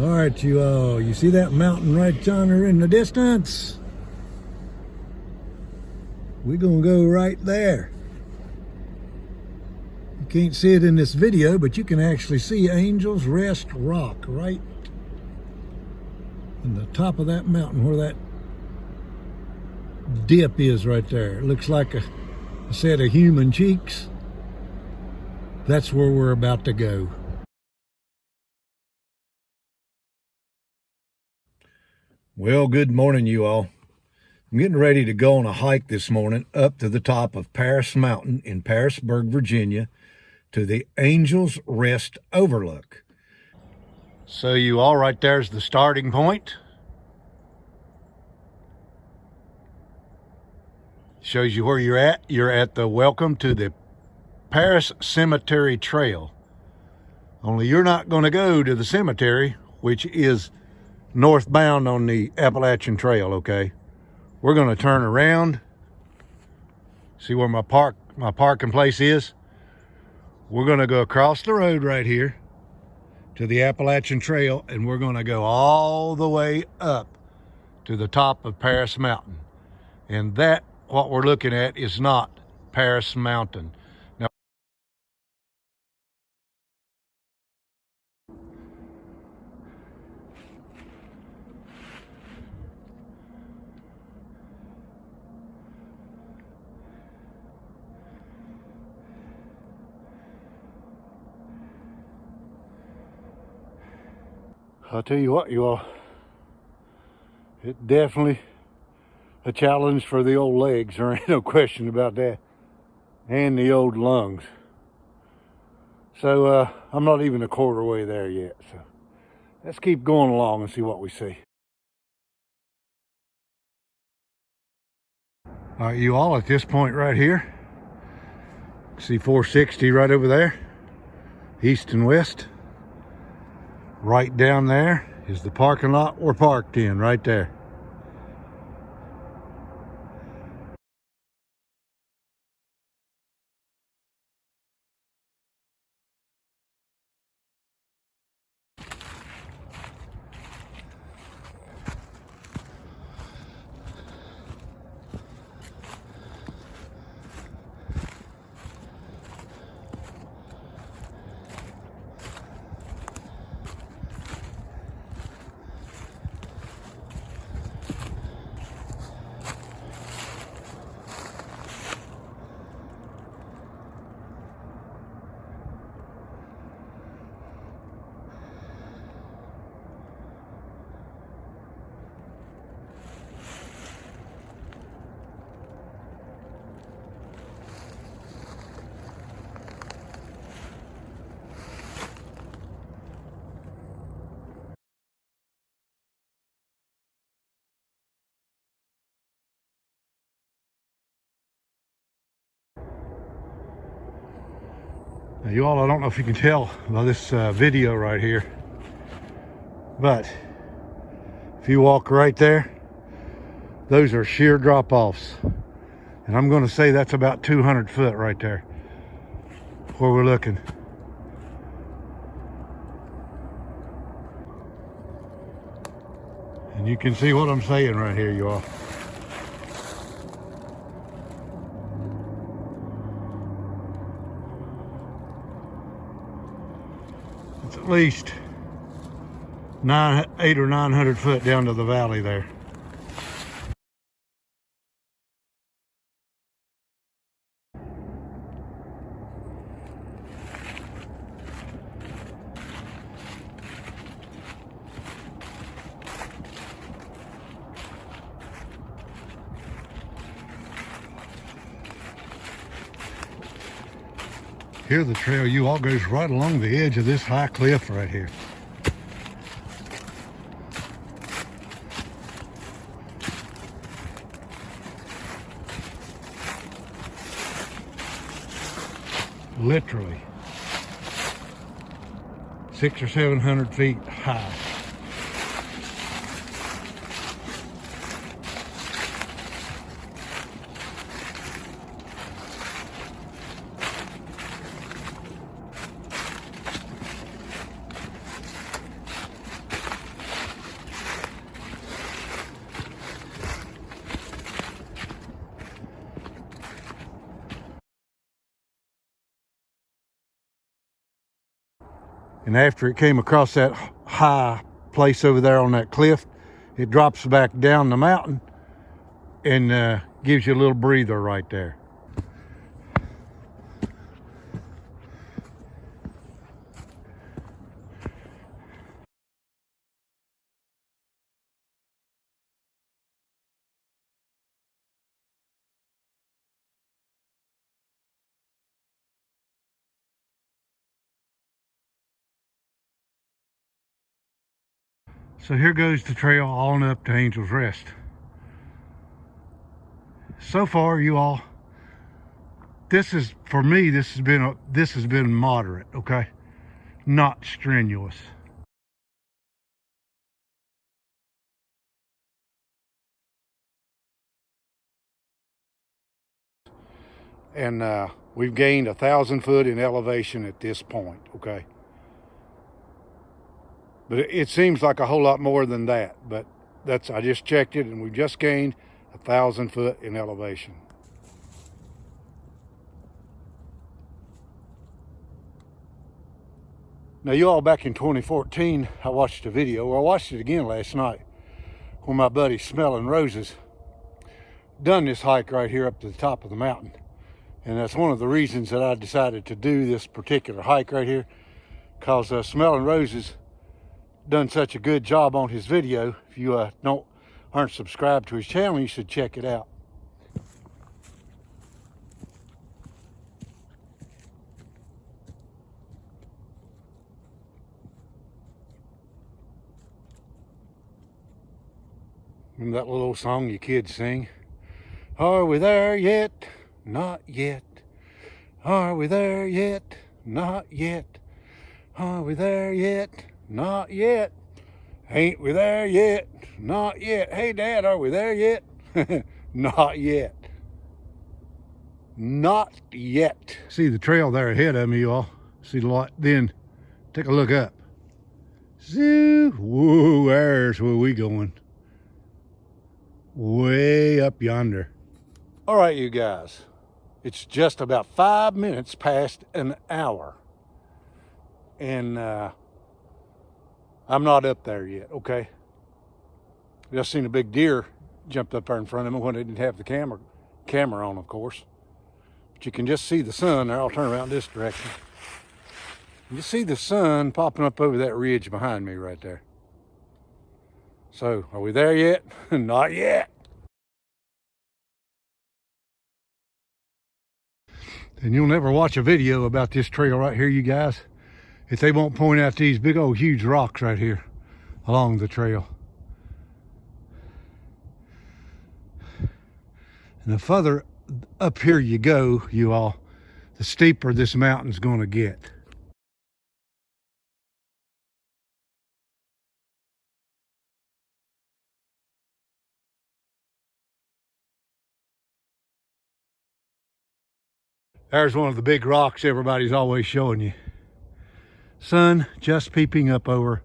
All right, you all, you see that mountain right yonder in the distance? We're gonna go right there. You can't see it in this video, but you can actually see Angel's Rest Rock right in the top of that mountain where that dip is right there. It looks like a set of human cheeks. That's where we're about to go. Well, good morning, you all. I'm getting ready to go on a hike this morning up to the top of Paris Mountain in Parisburg, Virginia, to the Angel's Rest Overlook. So you all, right there's the starting point. Shows you where you're at. You're at the Welcome to the Paris Cemetery Trail. Only you're not going to go to the cemetery, which is northbound on the Appalachian Trail, okay? We're going to turn around. See where my parking place is? We're going to go across the road right here to the Appalachian Trail, and we're going to go all the way up to the top of Paris Mountain. And that, what we're looking at, is not Paris Mountain. Now, I'll tell you what, you all, it's definitely a challenge for the old legs. There ain't no question about that. And the old lungs. So I'm not even a quarter way there yet. So let's keep going along and see what we see. All right, you all, at this point right here, see 460 right over there, east and west. Right down there is the parking lot we're parked in, right there. Now, you all, I don't know if you can tell by this video right here, but if you walk right there, those are sheer drop-offs. And I'm going to say that's about 200 foot right there where we're looking. And you can see what I'm saying right here, you all. It's at least 800 or 900 foot down to the valley there. Here the trail, you all, goes right along the edge of this high cliff right here. Literally 600 or 700 feet high. And after it came across that high place over there on that cliff, it drops back down the mountain and gives you a little breather right there. So here goes the trail on up to Angel's Rest. So far, you all, for me, this has been moderate, okay? Not strenuous. And we've gained 1,000 foot in elevation at this point, okay? But it seems like a whole lot more than that, but I just checked it, and we've just gained 1,000 foot in elevation. Now, you all, back in 2014, I watched a video, or I watched it again last night, where my buddy Smelling Roses done this hike right here up to the top of the mountain. And that's one of the reasons that I decided to do this particular hike right here, because Smelling Roses done such a good job on his video. If you aren't subscribed to his channel, you should check it out. Remember that little old song you kids sing? Are we there yet? Not yet. Are we there yet? Not yet. Are we there yet? Not yet. Ain't we there yet? Not yet. Hey, Dad, are we there yet? Not yet. Not yet. See the trail there ahead of me, you all. See the light. Then take a look up. Zoo. Whoa, there's where we going. Way up yonder. All right, you guys. It's just about 5 minutes past an hour. And I'm not up there yet, okay? Just seen a big deer jumped up there in front of me when I didn't have the camera on, of course. But you can just see the sun there. I'll turn around this direction. You see the sun popping up over that ridge behind me right there. So, are we there yet? Not yet. And you'll never watch a video about this trail right here, you guys, if they won't point out these big old huge rocks right here along the trail. And the further up here you go, you all, the steeper this mountain's going to get. There's one of the big rocks everybody's always showing you. Sun just peeping up over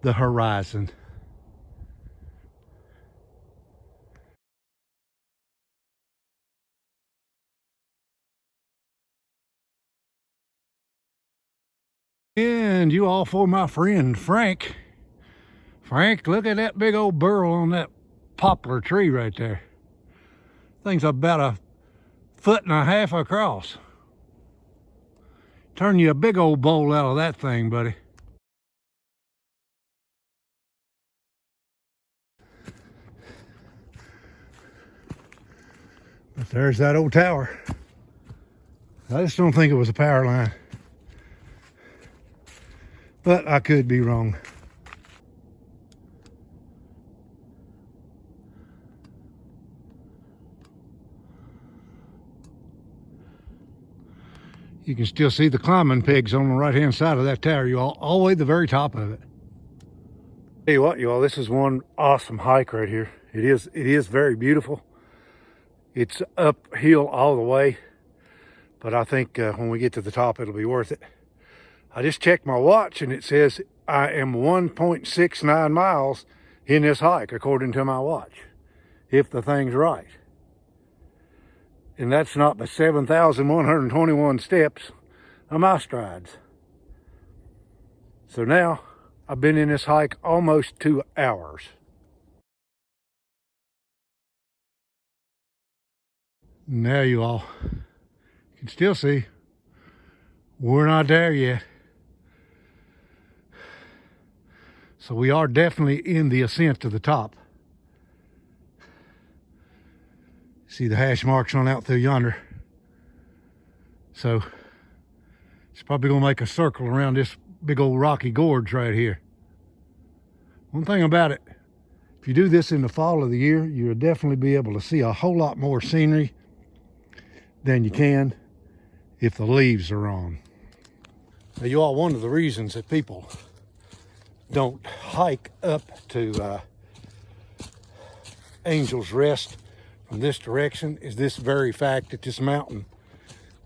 the horizon. And you all, for my friend Frank. Frank, look at that big old burl on that poplar tree right there. Thing's about 1.5 feet across. Turn you a big old bowl out of that thing, buddy. But there's that old tower. I just don't think it was a power line. But I could be wrong. You can still see the climbing pegs on the right-hand side of that tower, you all the way to the very top of it. Tell you what, you all, this is one awesome hike right here. It is very beautiful. It's uphill all the way, but I think when we get to the top, it'll be worth it. I just checked my watch, and it says I am 1.69 miles in this hike, according to my watch, if the thing's right. And that's not the 7,121 steps of my strides. So now I've been in this hike almost 2 hours. Now you all can still see we're not there yet. So we are definitely in the ascent to the top. See the hash marks on out through yonder. So it's probably gonna make a circle around this big old rocky gorge right here. One thing about it, if you do this in the fall of the year, you'll definitely be able to see a whole lot more scenery than you can if the leaves are on. Now you all, one of the reasons that people don't hike up to Angel's Rest from this direction is this very fact that this mountain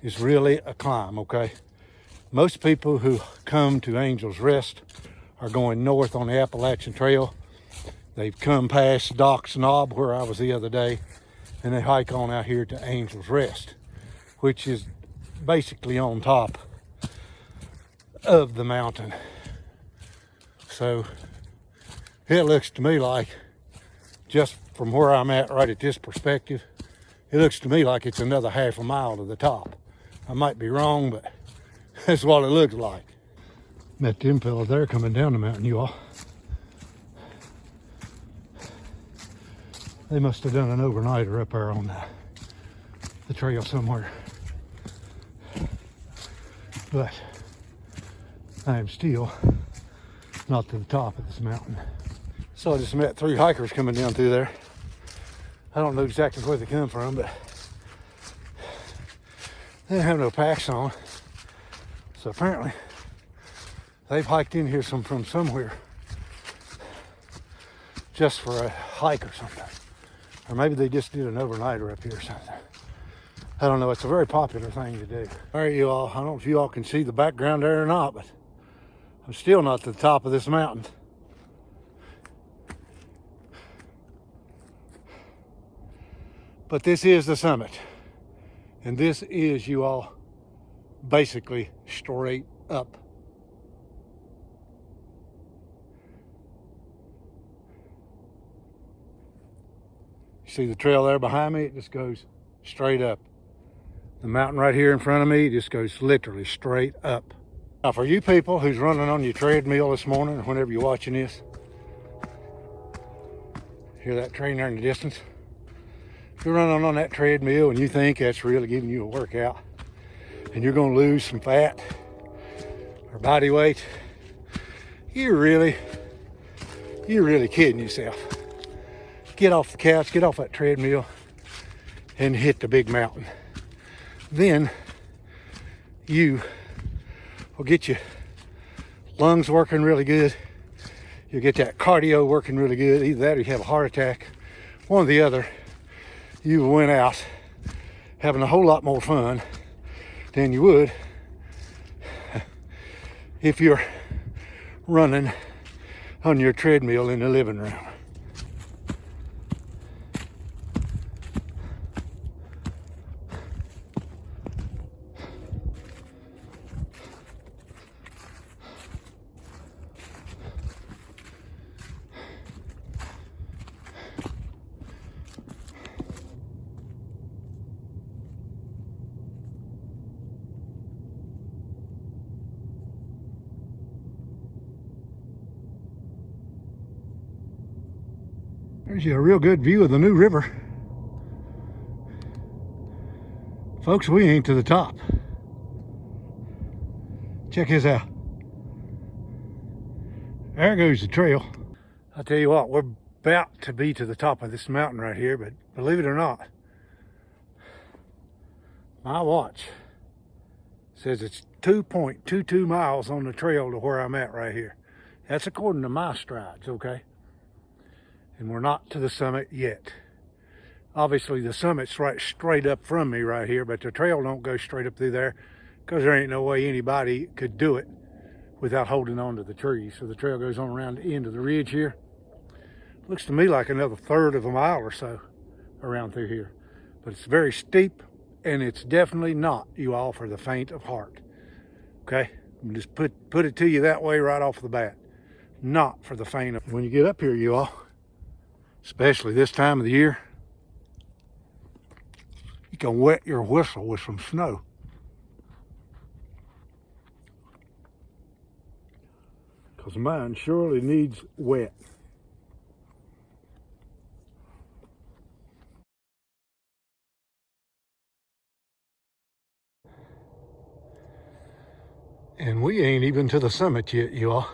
is really a climb, okay? Most people who come to Angel's Rest are going north on the Appalachian Trail. They've come past Doc's Knob, where I was the other day, and they hike on out here to Angel's Rest, which is basically on top of the mountain. So it looks to me like, just from where I'm at right at this perspective, it looks to me like it's another half a mile to the top. I might be wrong, but that's what it looks like. Met them fellas there coming down the mountain, you all. They must have done an overnighter up there on the trail somewhere. But I am still not to the top of this mountain. So I just met 3 hikers coming down through there. I don't know exactly where they come from, but they didn't have no packs on. So apparently they've hiked in here from somewhere just for a hike or something. Or maybe they just did an overnighter up here or something. I don't know, it's a very popular thing to do. All right, you all, I don't know if you all can see the background there or not, but I'm still not to the top of this mountain. But this is the summit. And this is, you all, basically straight up. You see the trail there behind me? It just goes straight up. The mountain right here in front of me just goes literally straight up. Now for you people who's running on your treadmill this morning or whenever you're watching this, hear that train there in the distance? If you're running on that treadmill and you think that's really giving you a workout and you're gonna lose some fat or body weight, you're really kidding yourself. Get off the couch, get off that treadmill and hit the big mountain. Then you will get your lungs working really good. You'll get that cardio working really good. Either that or you have a heart attack. One or the other. You went out having a whole lot more fun than you would if you're running on your treadmill in the living room. There's a real good view of the new river. Folks, we ain't to the top. Check this out. There goes the trail. I'll tell you what, we're about to be to the top of this mountain right here, but believe it or not, my watch says it's 2.22 miles on the trail to where I'm at right here. That's according to my strides, okay? And we're not to the summit yet. Obviously the summit's right straight up from me right here, but the trail don't go straight up through there because there ain't no way anybody could do it without holding on to the trees. So the trail goes on around the end of the ridge here. Looks to me like another third of a mile or so around through here. But it's very steep and it's definitely not, you all, for the faint of heart. Okay, Just put it to you that way right off the bat. Not for the faint of. When you get up here, you all, especially this time of the year, you can wet your whistle with some snow. Because mine surely needs wet. And we ain't even to the summit yet, you all.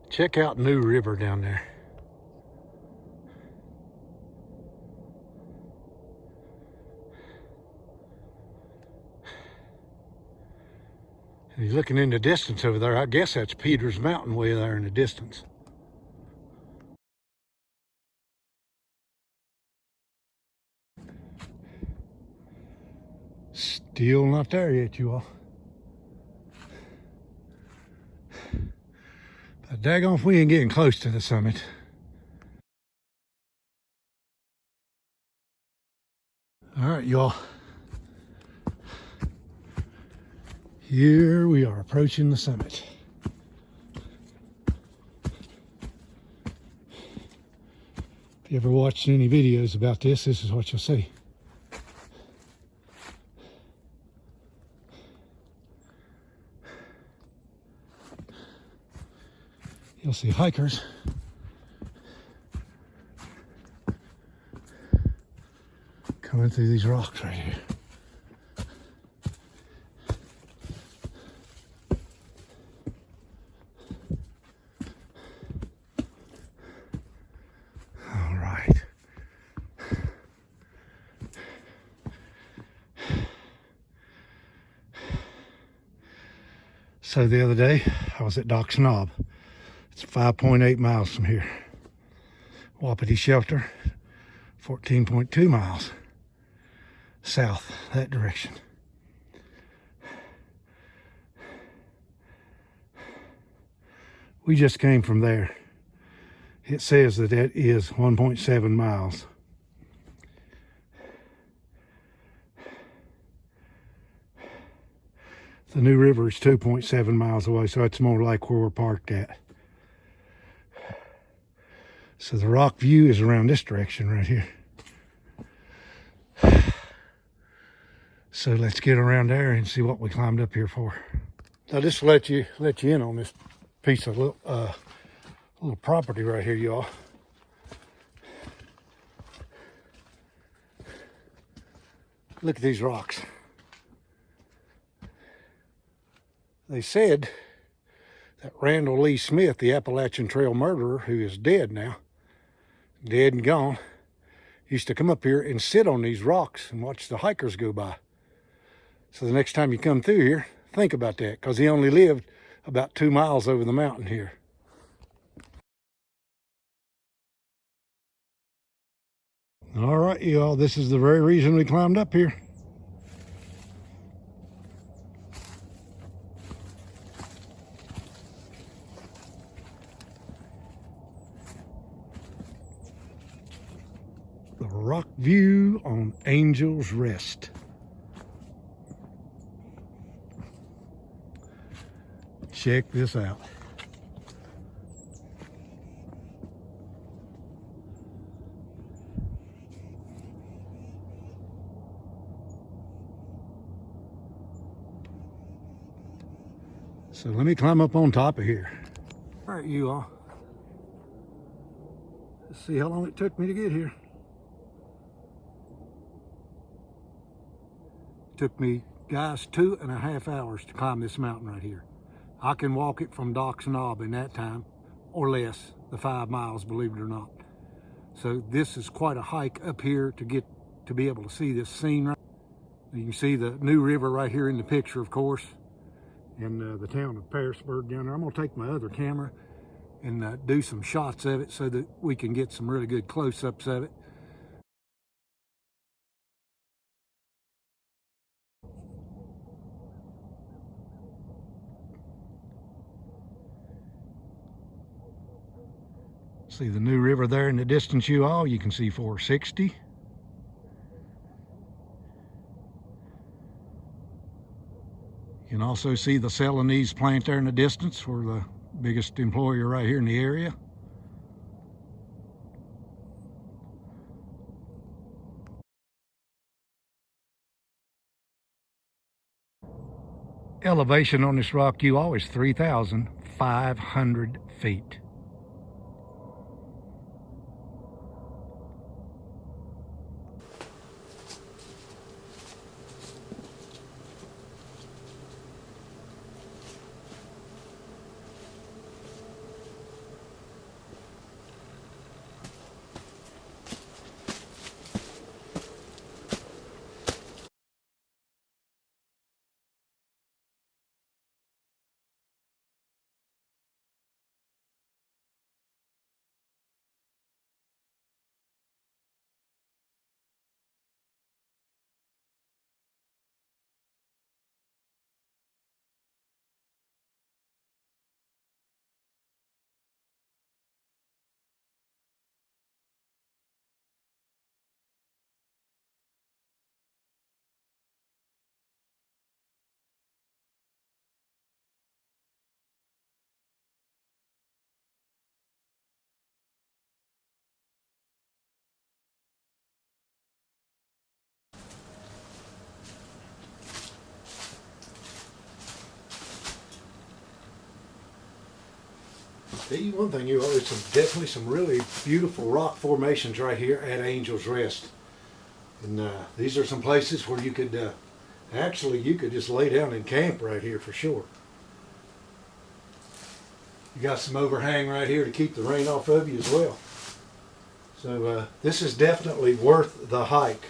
Check out New River down there. And you're looking in the distance over there. I guess that's Peters Mountain way there in the distance. Still not there yet, you all. But daggone if we ain't getting close to the summit. All right, y'all. Here we are approaching the summit. If you ever watched any videos about this, this is what you'll see. You'll see hikers coming through these rocks right here. All right. So the other day, I was at Doc's Knob. It's 5.8 miles from here. Wapiti Shelter, 14.2 miles south that direction. We just came from there. It says that that is 1.7 miles. The New River is 2.7 miles away, so it's more like where we're parked at. So the rock view is around this direction right here. So let's get around there and see what we climbed up here for. Now just to let you in on this piece of little property right here, y'all. Look at these rocks. They said that Randall Lee Smith, the Appalachian Trail murderer, who is dead now, dead and gone, used to come up here and sit on these rocks and watch the hikers go by. So the next time you come through here, think about that, because he only lived about 2 miles over the mountain here. All right, y'all, this is the very reason we climbed up here. The rock view on Angel's Rest. Check this out. So let me climb up on top of here. All right, you all. Let's see how long it took me to get here. It took me, guys, 2.5 hours to climb this mountain right here. I can walk it from Doc's Knob in that time, or less, the 5 miles, believe it or not. So this is quite a hike up here to get to be able to see this scene. Right, you can see the New River right here in the picture, of course, and the town of Pearisburg down there. I'm gonna take my other camera and do some shots of it so that we can get some really good close-ups of it. See the New River there in the distance, you all. You can see 460. You can can also see the Celanese plant there in the distance. We're the biggest employer right here in the area. Elevation on this rock you all is 3,500 feet. One thing you always definitely some really beautiful rock formations right here at Angel's Rest, and these are some places where you could actually you could just lay down and camp right here for sure. You got some overhang right here to keep the rain off of you as well. So this is definitely worth the hike.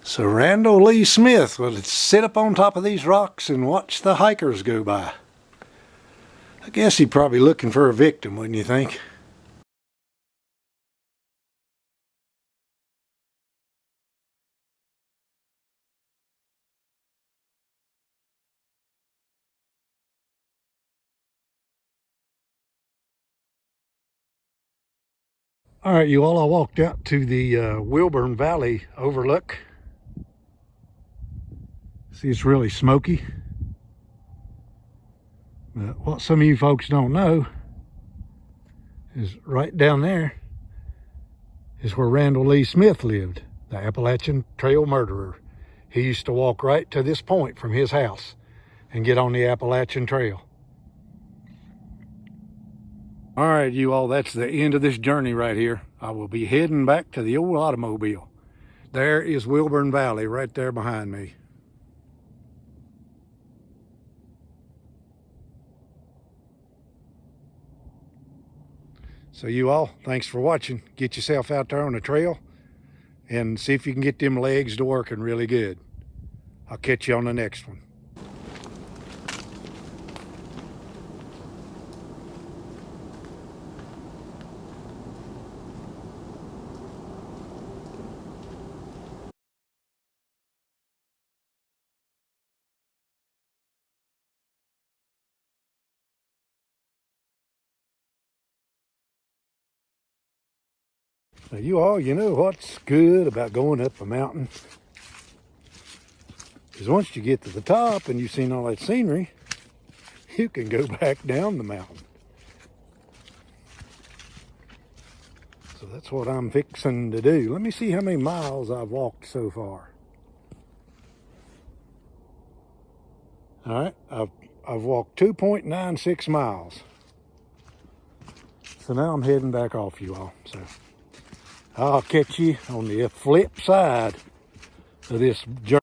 So Randall Lee Smith would sit up on top of these rocks and watch the hikers go by. I guess he's probably looking for a victim, wouldn't you think? All right, you all, I walked out to the Wilburn Valley overlook. See, it's really smoky. But what some of you folks don't know is right down there is where Randall Lee Smith lived, the Appalachian Trail murderer. He used to walk right to this point from his house and get on the Appalachian Trail. All right, you all, that's the end of this journey right here. I will be heading back to the old automobile. There is Wilburn Valley right there behind me. So you all, thanks for watching. Get yourself out there on the trail and see if you can get them legs to working really good. I'll catch you on the next one. Now you all, you know what's good about going up a mountain? Is once you get to the top and you've seen all that scenery, you can go back down the mountain. So that's what I'm fixing to do. Let me see how many miles I've walked so far. All right, I've walked 2.96 miles. So now I'm heading back off, you all. So I'll catch you on the flip side of this journey.